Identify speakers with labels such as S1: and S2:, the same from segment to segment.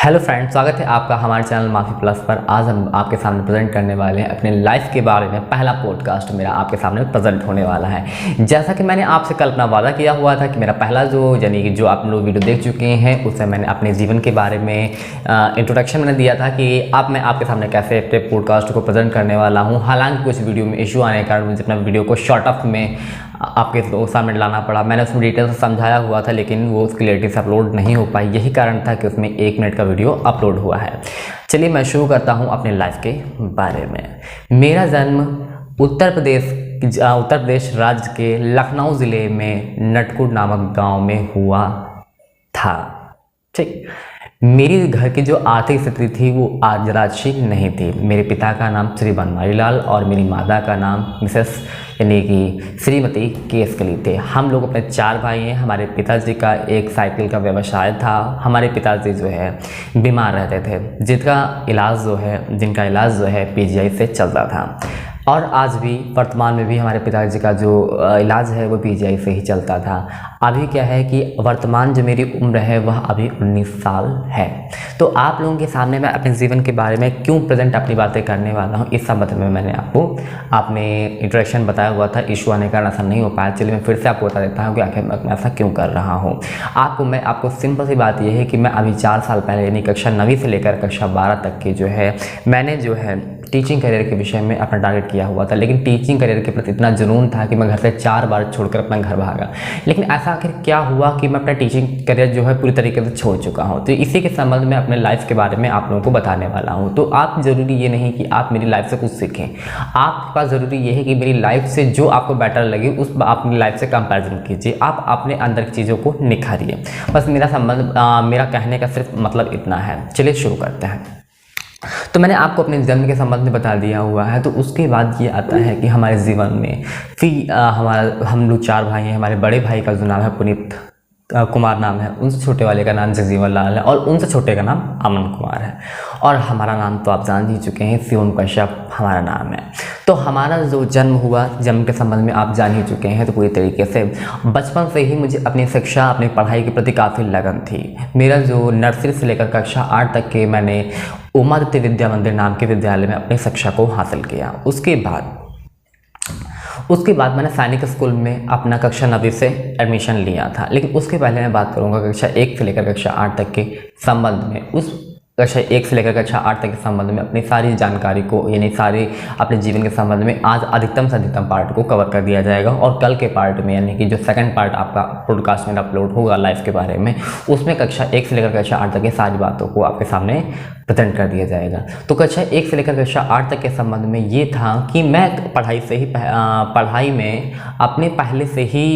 S1: Hello friends, स्वागत है आपका हमारे चैनल माफी प्लस पर। आज हम आपके सामने प्रेजेंट करने वाले हैं अपने लाइफ के बारे में। पहला पॉडकास्ट मेरा आपके सामने प्रेजेंट होने वाला है। जैसा कि मैंने आपसे कल अपना वादा किया हुआ था कि मेरा पहला यानी कि जो आप लोग वीडियो देख चुके हैं उससे मैंने अपने जीवन के बारे में इंट्रोडक्शन मैंने दिया था कि अब मैं आपके सामने कैसे अपने पॉडकास्ट को प्रेजेंट करने वाला हूँ। हालांकि कुछ वीडियो में इशू आने के कारण मुझे अपना वीडियो को शॉर्ट ऑफ में आपके सामने लाना पड़ा। मैंने उसमें डिटेल से समझाया हुआ था लेकिन वो उसकी क्लियरिटी से अपलोड नहीं हो पाई। यही कारण था कि उसमें 1 मिनट का वीडियो अपलोड हुआ है। चलिए मैं शुरू करता हूँ अपने लाइफ के बारे में। मेरा जन्म उत्तर प्रदेश राज्य के लखनऊ ज़िले में नटकुट नामक गांव में हुआ था। ठीक, मेरी घर की जो आर्थिक स्थिति थी वो आज राशि नहीं थी। मेरे पिता का नाम श्री बनवारी लाल और मेरी माता का नाम मिसेस यानी कि श्रीमती केसकली थे। हम लोग अपने 4 भाई हैं। हमारे पिताजी का एक साइकिल का व्यवसाय था। हमारे पिताजी जो है बीमार रहते थे, जिनका इलाज जो है पीजीआई से चलता था। और आज भी वर्तमान में भी हमारे पिताजी का जो इलाज है वो पीजीआई से ही चलता था। अभी क्या है कि वर्तमान जो मेरी उम्र है वह अभी 19 साल है। तो आप लोगों के सामने मैं अपने जीवन के बारे में क्यों प्रेजेंट अपनी बातें करने वाला हूँ, इस संबंध में मैंने आपको अपने इंट्रोडक्शन बताया हुआ था। इशू आने का कारण ऐसा नहीं हो पाया। चलिए मैं फिर से आपको बता देता हूँ कि आखिर मैं ऐसा क्यों कर रहा हूँ। आपको सिंपल सी बात यह है कि मैं अभी 4 साल पहले यानी कक्षा 9वीं से लेकर कक्षा 12 तक की जो है मैंने जो है टीचिंग करियर के विषय में अपना टारगेट किया हुआ था। लेकिन टीचिंग करियर के प्रति इतना जुनून था कि मैं घर से 4 बार छोड़कर अपना घर भागा। लेकिन ऐसा आखिर क्या हुआ कि मैं अपना टीचिंग करियर जो है पूरी तरीके से छोड़ चुका हूँ। तो इसी के संबंध में अपने लाइफ के बारे में आप लोगों को बताने वाला हूँ। तो आप ज़रूरी ये नहीं कि आप मेरी लाइफ से कुछ सीखें, आपके पास ज़रूरी ये है कि मेरी लाइफ से जो आपको बेटर लगे उस अपनी लाइफ से कंपेरिजन कीजिए। आप अपने अंदर की चीज़ों को निखारिए। बस मेरा कहने का सिर्फ मतलब इतना है। चलिए शुरू करते हैं। तो मैंने आपको अपने जन्म के संबंध में बता दिया हुआ है। तो उसके बाद ये आता है कि हमारे जीवन में हम लोग 4 भाई हैं। हमारे बड़े भाई का जो नाम है पुनीत कुमार नाम है, उनसे छोटे वाले का नाम जगजीवन लाल है और उनसे छोटे का नाम अमन कुमार है। और हमारा नाम तो आप जान ही चुके हैं, शिवम कश्यप हमारा नाम है। तो हमारा जो जन्म के संबंध में आप जान ही चुके हैं। तो पूरी तरीके से बचपन से ही मुझे अपनी शिक्षा, अपनी पढ़ाई के प्रति काफ़ी लगन थी। मेरा जो नर्सरी से लेकर कक्षा 8 तक के मैंने उमादित्य विद्या मंदिर नाम के विद्यालय में अपनी शिक्षा को हासिल किया। उसके बाद मैंने सैनिक स्कूल में अपना कक्षा 9वीं से एडमिशन लिया था। लेकिन उसके पहले मैं बात करूंगा कक्षा 1 से लेकर कक्षा 8 तक के संबंध में। उस कक्षा 1 से लेकर कक्षा 8 तक के संबंध में अपनी सारी जानकारी को यानी सारे अपने जीवन के संबंध में आज अधिकतम से अधिकतम पार्ट को कवर कर दिया जाएगा। और कल के पार्ट में यानी कि जो सेकंड पार्ट आपका पॉडकास्ट में अपलोड होगा लाइफ के बारे में, उसमें कक्षा 1 से लेकर कक्षा 8 तक की सारी बातों को आपके सामने प्रेजेंट कर दिया जाएगा। तो कक्षा 1 से लेकर कक्षा 8 तक के संबंध में ये था कि मैं पढ़ाई में अपने पहले से ही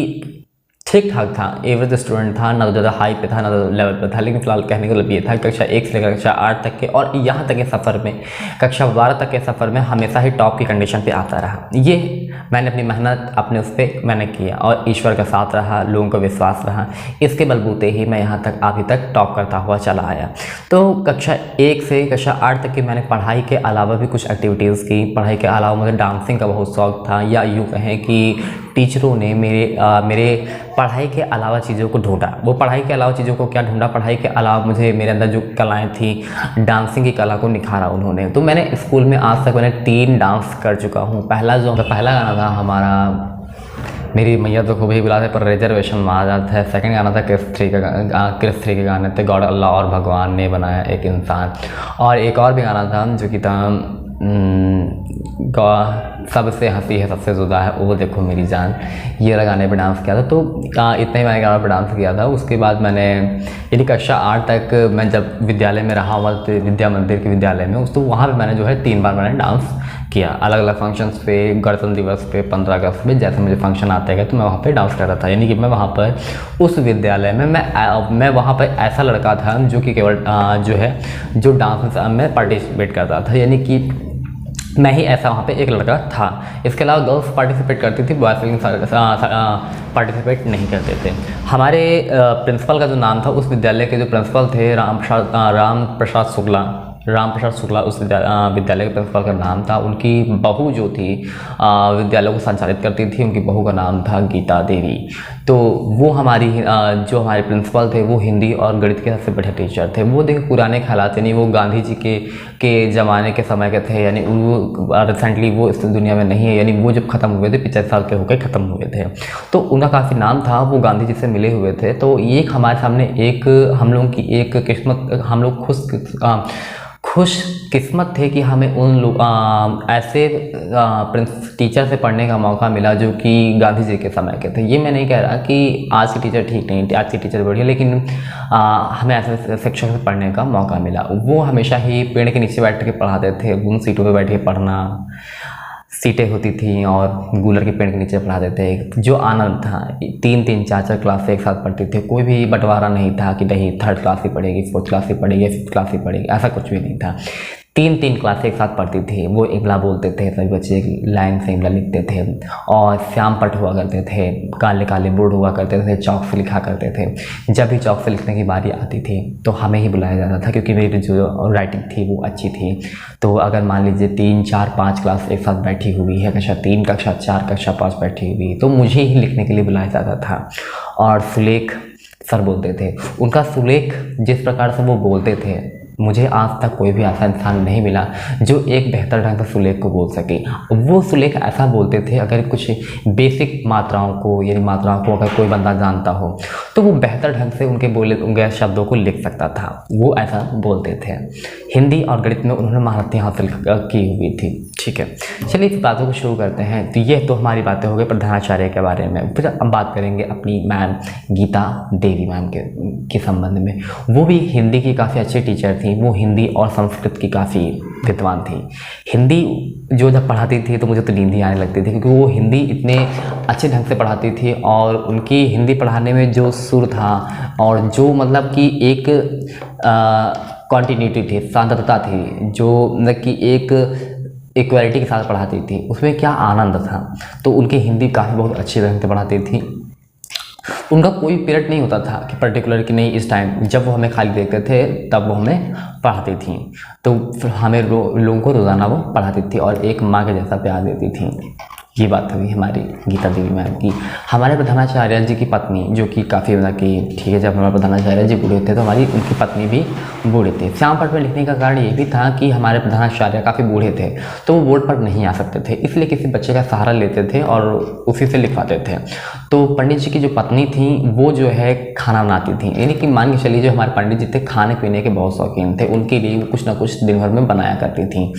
S1: ठीक ठाक था, एवरेज स्टूडेंट था, ना तो ज़्यादा हाई पे था ना तो लेवल पे था। लेकिन फिलहाल कहने का मतलब ये था कक्षा 1 से लेकर कक्षा 8 तक के और यहाँ तक के सफ़र में कक्षा 12 तक के सफ़र में हमेशा ही टॉप की कंडीशन पे आता रहा। ये मैंने अपनी मेहनत अपने उस पर मैंने किया और ईश्वर का साथ रहा, लोगों का विश्वास रहा। इसके बलबूते ही मैं यहाँ तक अभी तक टॉप करता हुआ चला आया। तो कक्षा 1 से कक्षा 8 तक की मैंने पढ़ाई के अलावा भी कुछ एक्टिविटीज़ की। पढ़ाई के अलावा मुझे डांसिंग का बहुत शौक़ था, या यूँ कहें कि टीचरों ने मेरे पढ़ाई के अलावा चीज़ों को ढूंढा। वो पढ़ाई के अलावा चीज़ों को क्या ढूंढा, पढ़ाई के अलावा मुझे मेरे अंदर जो कलाएं थी, डांसिंग की कला को निखारा उन्होंने। तो मैंने स्कूल में आज तक मैंने 3 डांस कर चुका हूँ। पहला गाना था हमारा मेरी मैया तो खूब ही बुलाते पर रिजर्वेशन मार जाता है। सेकंड गाना था क्रिस 3 के गाने थे गॉड अल्लाह और भगवान ने बनाया एक इंसान। और एक और भी गाना था जो कि था सबसे हंसी है सबसे जुदा है वो देखो मेरी जान। ये वाला गाने पर डांस किया था। तो इतना ही मैंने गाना पर डांस किया था। उसके बाद मैंने यानी कक्षा 8 तक मैं जब विद्यालय में रहा हुआ विद्या मंदिर के विद्यालय में तो वहाँ पे मैंने जो है 3 बार मैंने डांस किया। अलग अलग फंक्शंस पे, गणतंत्र दिवस पे, 15 अगस्त पे, जैसे मुझे फंक्शन आते गए तो मैं वहाँ पे डांस कर रहा था। यानी कि मैं वहाँ पर उस विद्यालय में मैं वहाँ पर ऐसा लड़का था जो कि केवल जो डांस में पार्टिसिपेट करता था। यानी कि मैं ही ऐसा वहाँ पे एक लड़का था। इसके अलावा गर्ल्स पार्टिसिपेट करती थी, बॉयज़ लेकिन पार्टिसिपेट नहीं करते थे। हमारे प्रिंसिपल का जो नाम था, उस विद्यालय के जो प्रिंसिपल थे राम प्रसाद शुक्ला उस विद्यालय के प्रिंसिपल का नाम था। उनकी बहू जो थी विद्यालय को संचालित करती थी, उनकी बहू का नाम था गीता देवी। तो वो हमारी जो हमारे प्रिंसिपल थे वो हिंदी और गणित के सबसे बढ़िया टीचर थे। वो देखिए पुराने ख्यालात, यानी वो गांधी जी के ज़माने के समय के थे, यानी वो रिसेंटली वो इस दुनिया में नहीं है, यानी वो जब ख़त्म हुए थे 50 साल के होकर ख़त्म हुए थे। तो उनका काफ़ी नाम था, वो गांधी जी से मिले हुए थे। तो एक हमारे सामने एक हम लोगों की एक किस्मत, हम लोग खुश किस्मत थे कि हमें उन लोग ऐसे टीचर से पढ़ने का मौका मिला जो कि गांधी जी के समय के थे। ये मैं नहीं कह रहा कि आज के टीचर ठीक नहीं, आज के टीचर बढ़िया, लेकिन हमें ऐसे शिक्षक से पढ़ने का मौका मिला। वो हमेशा ही पेड़ के नीचे बैठ के पढ़ाते थे, उन सीटों पे बैठ के पढ़ना, सीटें होती थी और गूलर के पेड़ के नीचे पढ़ाते थे। जो आनंद था, 3-3 4-4 क्लास एक साथ पढ़ती थी, कोई भी बंटवारा नहीं था कि नहीं 3rd क्लास ही पढ़ेगी, 4th क्लास ही पढ़ेगी, 5th क्लास ही पढ़ेगी, ऐसा कुछ भी नहीं था। 3-3 क्लास एक साथ पढ़ती थी। वो इमला बोलते थे, सभी बच्चे लाइन से इमला लिखते थे और श्याम पट हुआ करते थे, काले काले बोर्ड हुआ करते थे, चौक से लिखा करते थे। जब भी चौक से लिखने की बारी आती थी तो हमें ही बुलाया जाता था, क्योंकि मेरी जो राइटिंग थी वो अच्छी थी। तो अगर मान लीजिए 3 4 5 क्लास एक साथ बैठी हुई है, कक्षा 3 कक्षा 4 कक्षा 5 बैठी हुई, तो मुझे ही लिखने के लिए बुलाया जाता था। और सुलेख सर बोलते थे, उनका सुलेख जिस प्रकार से वो बोलते थे, मुझे आज तक कोई भी ऐसा इंसान नहीं मिला जो एक बेहतर ढंग से सुलेख को बोल सके। वो सुलेख ऐसा बोलते थे, अगर कुछ बेसिक मात्राओं को, यानी मात्राओं को अगर कोई बंदा जानता हो तो वो बेहतर ढंग से उनके शब्दों को लिख सकता था। वो ऐसा बोलते थे। हिंदी और गणित में उन्होंने महारतें हासिल की हुई थी। ठीक है, चलिए इस बातों को शुरू करते हैं। तो ये तो हमारी बातें हो गई प्रधानाचार्य के बारे में। फिर अब बात करेंगे अपनी मैम गीता देवी मैम के संबंध में। वो भी हिंदी की काफ़ी अच्छी टीचर थी। वो हिंदी और संस्कृत की काफ़ी विद्वान थी। हिंदी जो जब पढ़ाती थी तो मुझे तो नींद ही आने लगती थी, क्योंकि वो हिंदी इतने अच्छे ढंग से पढ़ाती थी और उनकी हिंदी पढ़ाने में जो सुर था और जो मतलब कि एक कॉन्टिन्यूटी थी, शांतता थी, जो मतलब कि एक इक्वालिटी के साथ पढ़ाती थी, उसमें क्या आनंद था। तो उनकी हिंदी काफ़ी बहुत अच्छी ढंग से पढ़ाती थी। उनका कोई पीरियड नहीं होता था कि पर्टिकुलर कि नहीं इस टाइम, जब वो हमें खाली देखते थे तब वो हमें पढ़ाती थी। तो फिर हमें लोगों को रोज़ाना वो पढ़ाती थी और एक माँ के जैसा प्यार देती थी। ये बात हुई हमारी गीता देवी मैम की। हमारे प्रधानाचार्य जी की पत्नी, जो कि काफ़ी मतलब कि ठीक है, जब हमारे प्रधानाचार्य जी बूढ़े थे तो हमारी उनकी पत्नी भी बूढ़े थे। श्याम पट में लिखने का कारण ये भी था कि हमारे प्रधानाचार्य काफ़ी बूढ़े थे, तो वो बोर्ड पर नहीं आ सकते थे, इसलिए किसी बच्चे का सहारा लेते थे और उसी से लिखवाते थे। तो पंडित जी की जो पत्नी थी वो जो है खाना बनाती थी, यानी कि मान के चलिए जो हमारे पंडित जी थे खाने पीने के बहुत शौकीन थे, उनके लिए वो कुछ ना कुछ दिन भर में बनाया करती थी।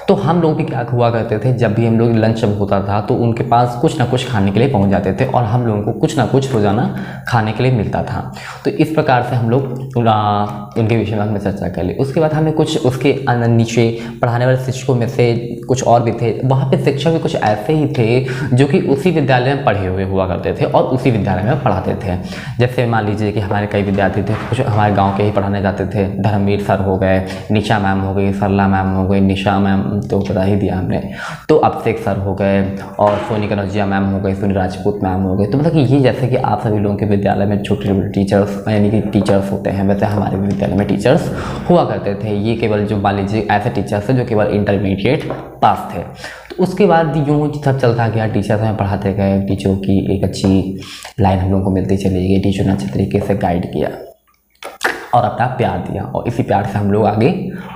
S1: तो हम लोग भी क्या हुआ करते थे, जब भी हम लोग लंच जब होता था तो उनके पास कुछ ना कुछ खाने के लिए पहुंच जाते थे और हम लोगों को कुछ ना कुछ रोज़ाना खाने के लिए मिलता था। तो इस प्रकार से हम लोग उनके विषय में हमने चर्चा कर ली। उसके बाद हमें कुछ उसके नीचे पढ़ाने वाले शिक्षकों में से कुछ और भी थे। वहाँ पे शिक्षक भी कुछ ऐसे ही थे जो कि उसी विद्यालय में पढ़े हुए हुआ करते थे और उसी विद्यालय में पढ़ाते थे। जैसे मान लीजिए कि हमारे कई विद्यार्थी थे, कुछ हमारे गाँव के ही पढ़ाने जाते थे। धर्मवीर सर हो गए, निशा मैम हो गई, सरला मैम हो गई, निशा मैम तो बता ही दिया हमने, तो अभिषेक सर हो गए और सोनी कनौजिया मैम हो गई, सोनी राजपूत मैम हो गई। तो मतलब कि ये जैसे कि आप सभी लोगों के विद्यालय में छोटे छोटे टीचर्स यानी कि टीचर्स होते हैं, वैसे हमारे भी विद्यालय में टीचर्स हुआ करते थे। ये केवल जो मान लीजिए ऐसे टीचर्स थे जो केवल इंटरमीडिएट पास थे। तो उसके बाद यूँ सब चलता गया, टीचर्स हमें पढ़ाते गए, टीचरों की एक अच्छी लाइन हम लोगों को मिलती चली गई, टीचर ने अच्छे तरीके से गाइड किया और अपना प्यार दिया और इसी प्यार से हम लोग आगे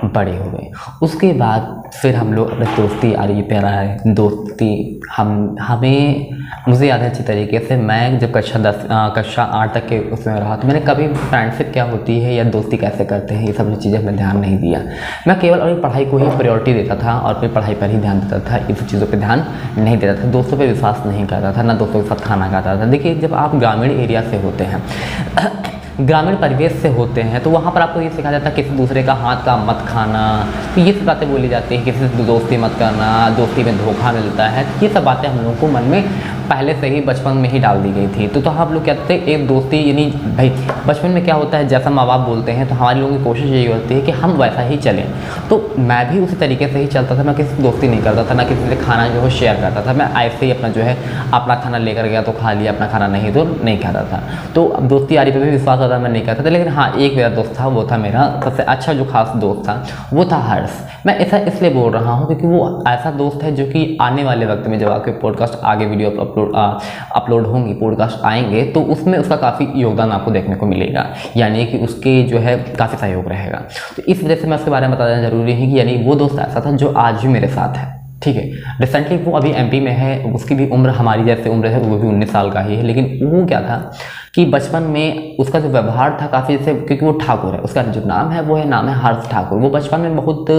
S1: बड़े हो गए। उसके बाद फिर हम लोग अपने दोस्ती आगे पे रहा है। दोस्ती हमें मुझे याद है अच्छी तरीके से, मैं जब कक्षा 8 तक के उसमें रहा तो मैंने कभी फ्रेंडशिप क्या होती है या दोस्ती कैसे करते हैं ये सब चीज़ें मैंने ध्यान नहीं दिया। मैं केवल अपनी पढ़ाई को ही प्रायोरिटी देता था और अपनी पढ़ाई पर ही ध्यान देता था, इन सब चीज़ों पर ध्यान नहीं देता था, दोस्तों पर विश्वास नहीं करता था, ना दोस्तों के साथ खाना खाता था। देखिए जब आप ग्रामीण एरिया से होते हैं, ग्रामीण परिवेश से होते हैं, तो वहाँ पर आपको ये सिखाया जाता है किसी दूसरे का हाथ का मत खाना, तो ये सब बातें बोली जाती हैं, किसी से दोस्ती मत करना, दोस्ती में धोखा मिलता है। ये सब बातें हम लोगों को मन में पहले से ही बचपन में ही डाल दी गई थी। तो हम लोग कहते हैं एक दोस्ती, यानी भाई बचपन में क्या होता है, जैसा माँ बाप बोलते हैं तो हमारे लोगों की कोशिश यही होती है कि हम वैसा ही चलें। तो मैं भी उसी तरीके से ही चलता था, मैं किसी से दोस्ती नहीं करता था, ना किसी से खाना जो है शेयर करता था। मैं ऐसे ही अपना जो है अपना खाना लेकर गया तो खा लिया, अपना खाना नहीं तो नहीं खाता था। तो अब दोस्ती यारी पर भी विश्वास होता मैं नहीं करता था। लेकिन हाँ, एक मेरा दोस्त था, वो था मेरा सबसे अच्छा जो खास दोस्त था, वो था हर्ष। मैं ऐसा इसलिए बोल रहा हूँ क्योंकि वो ऐसा दोस्त है जो कि आने वाले वक्त में जब आपके पॉडकास्ट आगे वीडियो अपलोड अपलोड होंगी, पॉडकास्ट आएंगे, तो उसमें उसका काफ़ी योगदान आपको देखने को मिलेगा, यानी कि उसके जो है काफ़ी सहयोग रहेगा। तो इस वजह से मैं उसके बारे में बताना ज़रूरी है कि यानी वो दोस्त ऐसा था जो आज भी मेरे साथ है, ठीक है। रिसेंटली वो अभी एमपी में है, उसकी भी उम्र हमारी जैसे उम्र है, वो भी 19 साल का ही है, लेकिन वो क्या था कि बचपन में उसका जो व्यवहार था काफ़ी जैसे, क्योंकि वो ठाकुर है, उसका जो नाम है वो है, नाम है हर्ष ठाकुर। वो बचपन में बहुत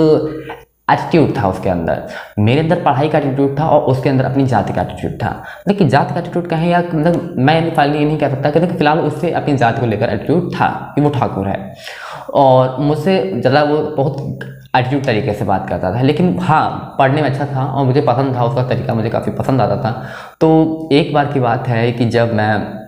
S1: एटीट्यूड था उसके अंदर, मेरे अंदर पढ़ाई का एटीट्यूड था और उसके अंदर अपनी जाति का एटीट्यूड था। लेकिन जाति का एटीट्यूड कहें या मतलब मैं फाइनली ये नहीं कह सकता कि फिलहाल उससे अपनी जाति को लेकर एटीट्यूड था कि वो ठाकुर है, और मुझसे ज़्यादा वो बहुत एटीट्यूड तरीके से बात करता था। लेकिन हाँ, पढ़ने में अच्छा था और मुझे पसंद था, उसका तरीका मुझे काफ़ी पसंद आता था। तो एक बार की बात है कि जब मैं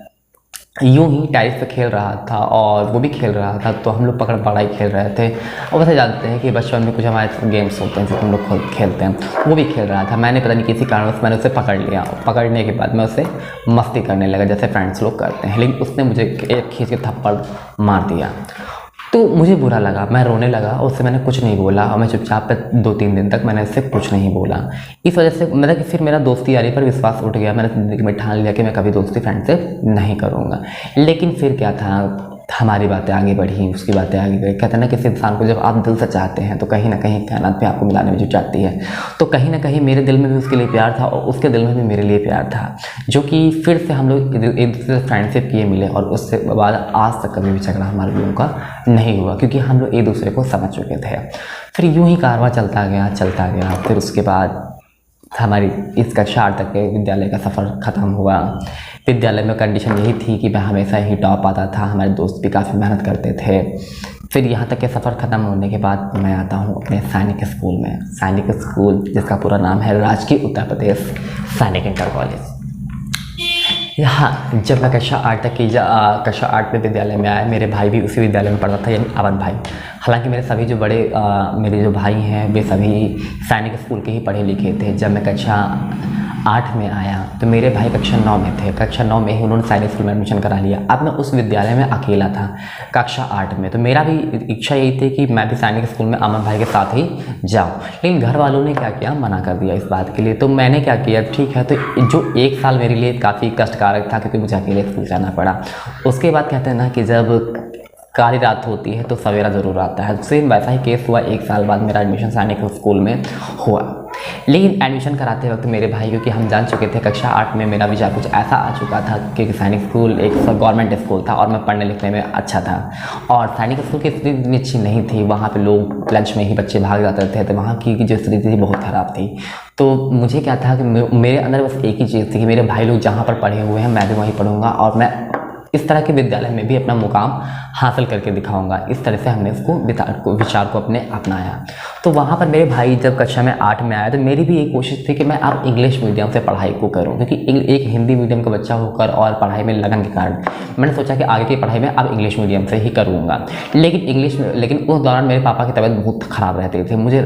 S1: यूं ही टेरिस पे खेल रहा था और वो भी खेल रहा था, तो हम लोग पकड़ पकड़ाई खेल रहे थे। और वैसे जानते हैं कि बचपन में कुछ हमारे गेम्स होते हैं जो हम लोग खुद खेलते हैं, वो भी खेल रहा था। मैंने पता नहीं किसी कारणवश मैंने उसे पकड़ लिया, पकड़ने के बाद मैं उसे मस्ती करने लगा जैसे फ्रेंड्स लोग करते हैं, लेकिन उसने मुझे एक खींच के थप्पड़ मार दिया। तो मुझे बुरा लगा, मैं रोने लगा और उससे मैंने कुछ नहीं बोला, और मैं चुपचाप पे 2-3 दिन तक मैंने उससे कुछ नहीं बोला। इस वजह से मतलब कि फिर मेरा दोस्ती यारी पर विश्वास उठ गया। मैंने ज़िंदगी में ठान लिया कि मैं कभी दोस्ती फ्रेंड से नहीं करूँगा। लेकिन फिर क्या था, हमारी बातें आगे बढ़ी, उसकी बातें आगे बढ़ी। कहते हैं ना, किसी इंसान को जब आप दिल से चाहते हैं तो कहीं ना कहीं कायनात पे आपको मिलाने में जुट जाती है। तो कहीं ना कहीं मेरे दिल में भी उसके लिए प्यार था और उसके दिल में भी मेरे लिए प्यार था, जो कि फिर से हम लोग एक दूसरे से फ्रेंडशिप किए मिले, और उससे बाद आज तक कभी भी झगड़ा हमारे लोगों का नहीं हुआ, क्योंकि हम लोग एक दूसरे को समझ चुके थे। फिर यूँ ही कारवां चलता गया। फिर उसके बाद हमारी इस कक्षा 8 तक के विद्यालय का सफ़र ख़त्म हुआ। विद्यालय में कंडीशन यही थी कि मैं हमेशा ही टॉप आता था, हमारे दोस्त भी काफ़ी मेहनत करते थे। फिर यहाँ तक के सफ़र ख़त्म होने के बाद मैं आता हूँ अपने सैनिक स्कूल में। सैनिक स्कूल जिसका पूरा नाम है राजकीय उत्तर प्रदेश सैनिक इंटर कॉलेज। यहाँ जब मैं कक्षा 8 में विद्यालय में आया, मेरे भाई भी उसी विद्यालय में पढ़ता था, यानी अवध भाई। हालांकि मेरे सभी जो बड़े मेरे जो भाई हैं वे सभी सैनिक स्कूल के ही पढ़े लिखे थे। जब मैं कक्षा 8 में आया तो मेरे भाई कक्षा 9 में थे। कक्षा 9 में ही उन्होंने सैनिक स्कूल में एडमिशन करा लिया। अब मैं उस विद्यालय में अकेला था कक्षा 8 में, तो मेरा भी इच्छा यही थी कि मैं भी सैनिक स्कूल में अमन भाई के साथ ही जाऊँ, लेकिन घर वालों ने क्या किया, मना कर दिया इस बात के लिए। तो मैंने क्या किया, ठीक है, तो जो 1 साल मेरे लिए काफ़ी कष्टकारक था क्योंकि मुझे अकेले स्कूल जाना पड़ा। उसके बाद कहते हैं ना कि जब काली रात होती है तो सवेरा ज़रूर आता है। सेम वैसा ही केस हुआ। 1 साल बाद मेरा एडमिशन सैनिक स्कूल में हुआ, लेकिन एडमिशन कराते वक्त मेरे भाई, क्योंकि हम जान चुके थे कक्षा 8 में मेरा विचार कुछ ऐसा आ चुका था, क्योंकि सैनिक स्कूल एक गवर्नमेंट स्कूल था और मैं पढ़ने लिखने में अच्छा था, और सैनिक स्कूल की स्थिति इतनी अच्छी नहीं थी। वहाँ पे लोग लंच में ही बच्चे भाग जाते थे, तो वहाँ की जो स्थिति थी बहुत ख़राब थी। तो मुझे क्या था कि मेरे अंदर बस एक ही चीज़ थी कि मेरे भाई लोग जहाँ पर पढ़े हुए हैं मैं भी वहीं पढ़ूँगा, और मैं इस तरह के विद्यालय में भी अपना मुकाम हासिल करके दिखाऊंगा। इस तरह से हमने उसको विचार को अपने अपनाया। तो वहाँ पर मेरे भाई जब कक्षा में 8 में आया तो मेरी भी एक कोशिश थी कि मैं अब इंग्लिश मीडियम से पढ़ाई को करूँ, क्योंकि एक हिंदी मीडियम का बच्चा होकर और पढ़ाई में लगन के कारण मैंने सोचा कि आगे की पढ़ाई में अब इंग्लिश मीडियम से ही करूँगा। लेकिन उस दौरान मेरे पापा की तबीयत बहुत ख़राब रहती थी। मुझे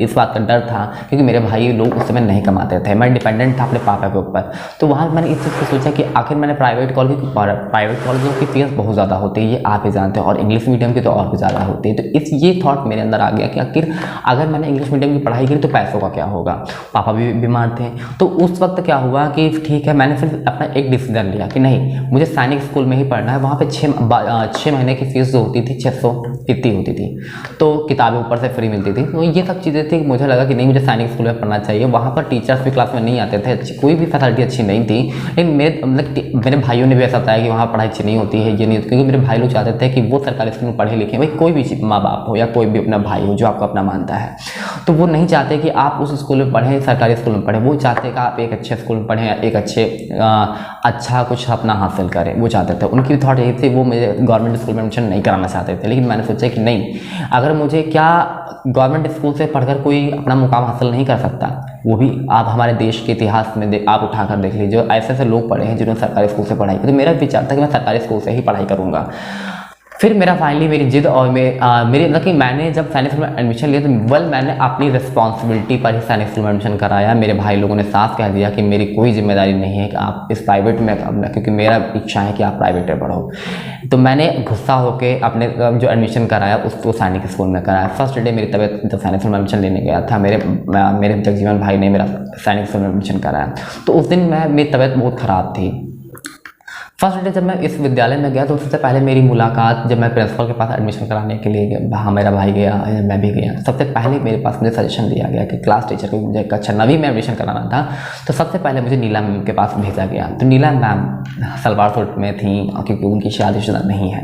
S1: इस बात का डर था क्योंकि मेरे भाई लोग उस समय नहीं कमाते थे, मैं डिपेंडेंट था अपने पापा के ऊपर। तो वहाँ मैंने इस चीज़ को सोचा कि आखिर मैंने प्राइवेट कॉलेजों की फीस बहुत ज़्यादा होती है, ये आप ही जानते हैं, और इंग्लिश मीडियम की तो और भी ज़्यादा होती है। तो ये थॉट मेरे अंदर आ गया कि आखिर अगर मैंने इंग्लिश मीडियम की पढ़ाई की तो पैसों का क्या होगा। पापा भी बीमार थे। तो उस वक्त क्या हुआ कि ठीक है, मैंने फिर अपना एक डिसीजन लिया कि नहीं, मुझे सैनिक स्कूल में ही पढ़ना है। वहाँ पर 6 महीने की फीस जो होती थी 600 इतनी होती थी, तो किताबें ऊपर से फ्री मिलती थी। तो ये सब चीज़ें थी। मुझे लगा कि नहीं, मुझे सैनिक स्कूल में पढ़ना चाहिए। वहाँ पर टीचर्स भी क्लास में नहीं आते थे, कोई भी फैसिलिटी अच्छी नहीं थी। लेकिन मेरे भाइयों ने भी ऐसा बताया कि वहाँ पढ़ाई अच्छी नहीं होती है, ये नहीं, क्योंकि मेरे भाई लोग चाहते थे कि वो सरकारी स्कूल में पढ़े लिखे। भाई कोई भी माँ बाप हो या कोई भी अपना भाई हो जो आपको अपना मानता है, तो वो नहीं चाहते कि आप उस स्कूल में पढ़ें, सरकारी स्कूल में पढ़ें। वो चाहते कि आप एक अच्छे स्कूल में पढ़ें, एक अच्छा कुछ अपना हासिल करें, वो चाहते थे। उनकी थॉट यही थी, वो मुझे गवर्नमेंट स्कूल में एडमिशन नहीं कराना चाहते थे। लेकिन मैंने सोचा कि नहीं, अगर मुझे क्या गवर्नमेंट स्कूल से पढ़कर कोई अपना मुकाम हासिल नहीं कर सकता, वो भी आप हमारे देश के इतिहास में आप उठाकर देख लीजिए, ऐसे ऐसे लोग पढ़े हैं जिन्होंने सरकारी स्कूल से पढ़ाई की। तो मेरा विचार था कि मैं सरकारी स्कूल से ही पढ़ाई करूँगा। फिर मेरा फाइनली मेरी जिद और मेरी मतलब कि मैंने जब सैनिक स्कूल में एडमिशन लिया तो मैंने अपनी रिस्पॉन्सिबिलिटी पर ही सैनिक स्कूल में एडमिशन कराया। मेरे भाई लोगों ने साफ कह दिया कि मेरी कोई जिम्मेदारी नहीं है कि आप इस प्राइवेट में, क्योंकि मेरा इच्छा है कि आप प्राइवेट में पढ़ो। तो मैंने गुस्सा होकर अपने जो एडमिशन कराया उसको सैनिक स्कूल में कराया। फर्स्ट डे मेरी तबीयत जब सैनिक स्कूल में एडमिशन लेने गया था, मेरे जगजीवन भाई ने मेरा सैनिक स्कूल में एडमिशन कराया। तो उस दिन मेरी तबीयत बहुत ख़राब थी। फर्स्ट डे जब मैं इस विद्यालय में गया तो सबसे पहले मेरी मुलाकात जब मैं प्रिंसिपल के पास एडमिशन कराने के लिए वहाँ मेरा भाई गया, मैं भी गया। सबसे पहले मेरे पास मुझे सजेशन दिया गया कि क्लास टीचर को मुझे कक्षा 9वीं में एडमिशन कराना था, तो सबसे पहले मुझे नीला मैम के पास भेजा गया। तो नीला मैम सलवार सूट में थी क्योंकि उनकी शादीशुदा नहीं है।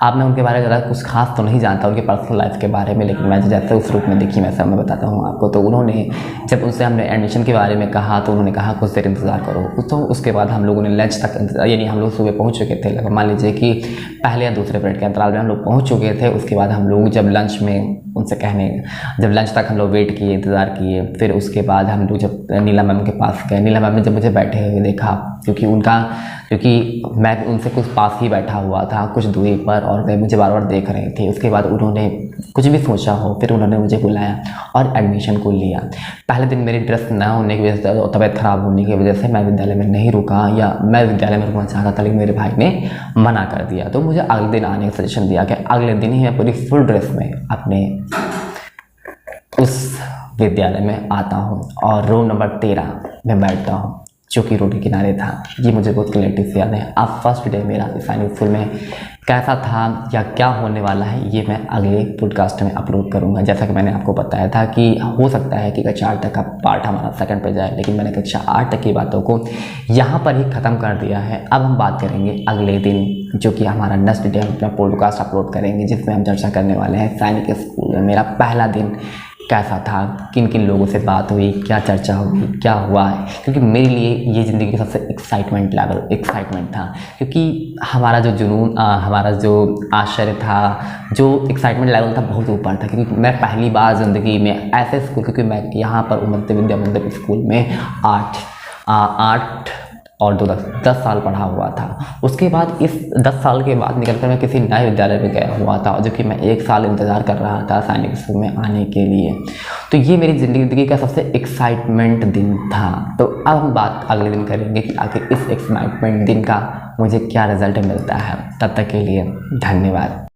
S1: अब मैं उनके बारे में ज़्यादा कुछ खास तो नहीं जानता उनके पर्सनल लाइफ के बारे में, लेकिन मैं जैसे उस रूप में देखी वैसा मैं बताता हूँ आपको। तो उन्होंने जब उनसे हमने एडमिशन के बारे में कहा तो उन्होंने कहा कुछ देर इंतज़ार करो। तो उसके बाद हम लोगों ने लंच तक, यानी हम लोग सुबह पहुँच चुके थे, मान लीजिए कि पहले या दूसरे पीरियड के अंतराल में हम लोग पहुंच चुके थे। उसके बाद हम लोग जब लंच में उनसे जब लंच तक हम लोग वेट किए, इंतज़ार किए, फिर उसके बाद हम लोग जब नीला मैम के पास गए, नीला मैम ने जब मुझे बैठे हुए देखा, क्योंकि मैं उनसे कुछ पास ही बैठा हुआ था, कुछ दूरी पर, और वे मुझे बार बार देख रहे थे। उसके बाद उन्होंने कुछ भी सोचा हो, फिर उन्होंने मुझे बुलाया और एडमिशन को लिया। पहले दिन मेरी ड्रेस ना होने की वजह से, तबीयत ख़राब होने की वजह से मैं विद्यालय में नहीं रुका, या मैं विद्यालय में रुकना चाहता था लेकिन मेरे भाई ने मना कर दिया। तो मुझे अगले दिन आने का सजेशन दिया कि अगले दिन ही मैं पूरी फुल ड्रेस में अपने उस विद्यालय में आता हूँ और रूम नंबर 13 में बैठता हूँ, जो कि रोड के किनारे था। ये मुझे बहुत क्लियरिटी से याद है। अब फर्स्ट डे मेरा सैनिक स्कूल में कैसा था या क्या होने वाला है, ये मैं अगले पॉडकास्ट में अपलोड करूँगा। जैसा कि मैंने आपको बताया था कि हो सकता है कि कक्षा 8 तक का पार्ट हमारा सेकंड पे जाए, लेकिन मैंने कक्षा 8 तक की बातों को यहाँ पर ही ख़त्म कर दिया है। अब हम बात करेंगे अगले दिन, जो कि हमारा नेक्स्ट डे हम अपना पॉडकास्ट अपलोड करेंगे, जिसमें हम चर्चा करने वाले हैं सैनिक स्कूल में मेरा पहला दिन कैसा था, किन किन लोगों से बात हुई, क्या चर्चा हुई, क्या हुआ है। क्योंकि मेरे लिए ये ज़िंदगी का सबसे एक्साइटमेंट था, क्योंकि हमारा जो जुनून, हमारा जो आश्चर्य था, जो एक्साइटमेंट लेवल था बहुत ऊपर था। क्योंकि मैं पहली बार ज़िंदगी में ऐसे स्कूल, क्योंकि मैं यहाँ पर मध्य विद्या मंदिर स्कूल में 8 और 10 साल पढ़ा हुआ था। उसके बाद इस 10 साल के बाद निकलकर मैं किसी नए विद्यालय में गया हुआ था, जो कि मैं 1 साल इंतज़ार कर रहा था सैनिक स्कूल में आने के लिए। तो ये मेरी ज़िंदगी का सबसे एक्साइटमेंट दिन था। तो अब हम बात अगले दिन करेंगे कि आखिर इस एक्साइटमेंट दिन का मुझे क्या रिज़ल्ट मिलता है। तब तक के लिए धन्यवाद।